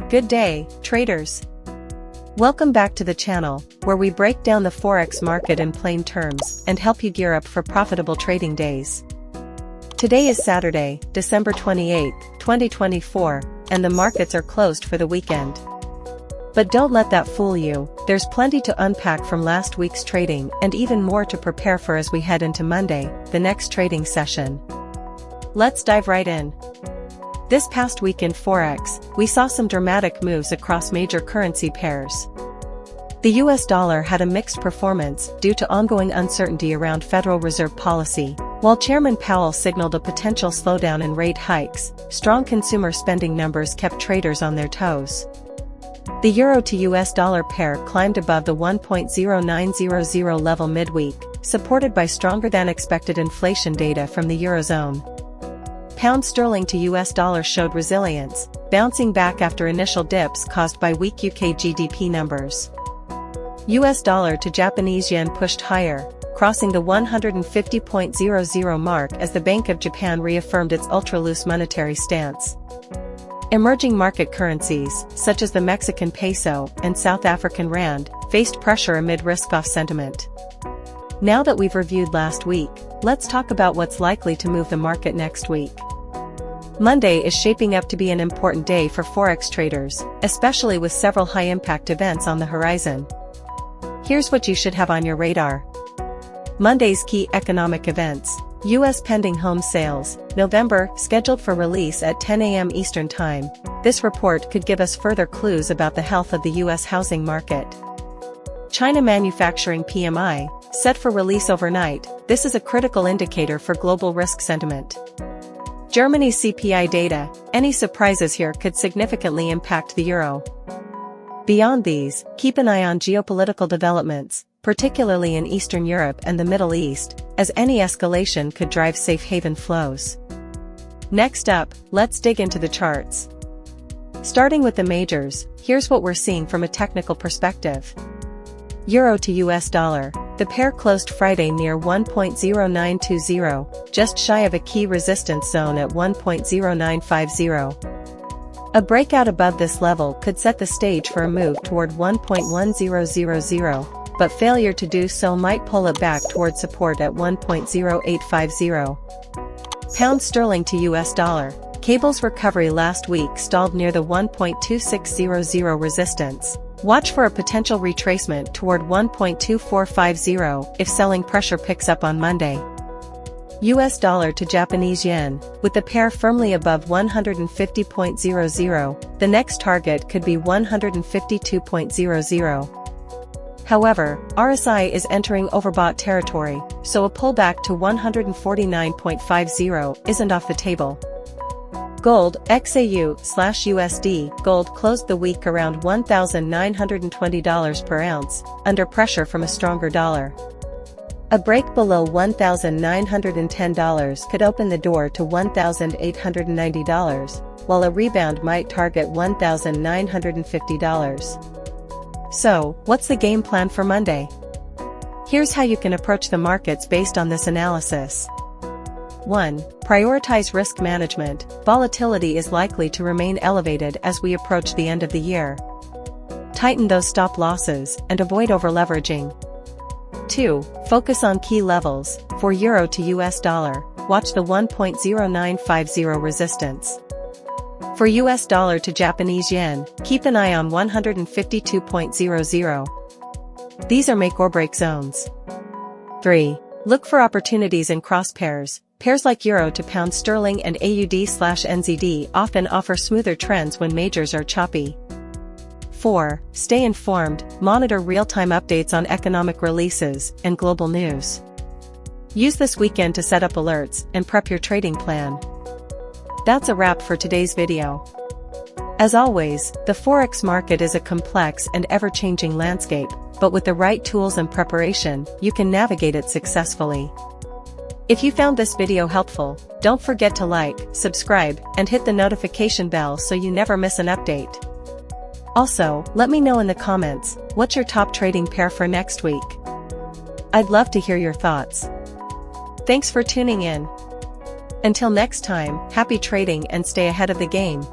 Good day, traders. Welcome back to the channel, where we break down the Forex market in plain terms and help you gear up for profitable trading days. Today is Saturday, December 28, 2024, and the markets are closed for the weekend. But don't let that fool you, there's plenty to unpack from last week's trading and even more to prepare for as we head into Monday, the next trading session. Let's dive right in. This past week in Forex, we saw some dramatic moves across major currency pairs. The US dollar had a mixed performance due to ongoing uncertainty around Federal Reserve policy, while Chairman Powell signaled a potential slowdown in rate hikes. Strong consumer spending numbers kept traders on their toes. The euro to US dollar pair climbed above the 1.0900 level midweek, supported by stronger than expected inflation data from the Eurozone. Pound sterling to US dollar showed resilience, bouncing back after initial dips caused by weak UK GDP numbers. US dollar to Japanese yen pushed higher, crossing the 150.00 mark as the Bank of Japan reaffirmed its ultra-loose monetary stance. Emerging market currencies, such as the Mexican peso and South African rand, faced pressure amid risk-off sentiment. Now that we've reviewed last week, let's talk about what's likely to move the market next week. Monday is shaping up to be an important day for Forex traders, especially with several high-impact events on the horizon. Here's what you should have on your radar. Monday's key economic events. U.S. pending home sales, November, scheduled for release at 10 a.m. Eastern Time. This report could give us further clues about the health of the U.S. housing market. China manufacturing PMI, set for release overnight. This is a critical indicator for global risk sentiment. Germany's CPI data, any surprises here could significantly impact the euro. Beyond these, keep an eye on geopolitical developments, particularly in Eastern Europe and the Middle East, as any escalation could drive safe haven flows. Next up, let's dig into the charts. Starting with the majors, here's what we're seeing from a technical perspective. Euro to US dollar, the pair closed Friday near 1.0920, just shy of a key resistance zone at 1.0950. A breakout above this level could set the stage for a move toward 1.1000, but failure to do so might pull it back toward support at 1.0850. Pound sterling to US dollar, cable's recovery last week stalled near the 1.2600 resistance. Watch for a potential retracement toward 1.2450 if selling pressure picks up on Monday. US dollar to Japanese yen, with the pair firmly above 150.00, the next target could be 152.00. However, RSI is entering overbought territory, so a pullback to 149.50 isn't off the table. Gold, XAU/USD, gold closed the week around $1,920 per ounce, under pressure from a stronger dollar. A break below $1,910 could open the door to $1,890, while a rebound might target $1,950. So, what's the game plan for Monday? Here's how you can approach the markets based on this analysis. 1. Prioritize risk management. Volatility is likely to remain elevated as we approach the end of the year. Tighten those stop losses and avoid overleveraging. 2. Focus on key levels. For euro to US dollar, watch the 1.0950 resistance. For US dollar to Japanese yen, keep an eye on 152.00. These are make or break zones. 3. Look for opportunities in cross pairs. Pairs like euro to pound sterling and AUD/NZD often offer smoother trends when majors are choppy. 4. Stay informed, monitor real-time updates on economic releases and global news. Use this weekend to set up alerts and prep your trading plan. That's a wrap for today's video. As always, the Forex market is a complex and ever-changing landscape, but with the right tools and preparation, you can navigate it successfully. If you found this video helpful, don't forget to like, subscribe, and hit the notification bell so you never miss an update. Also, let me know in the comments, what's your top trading pair for next week? I'd love to hear your thoughts. Thanks for tuning in. Until next time, happy trading and stay ahead of the game.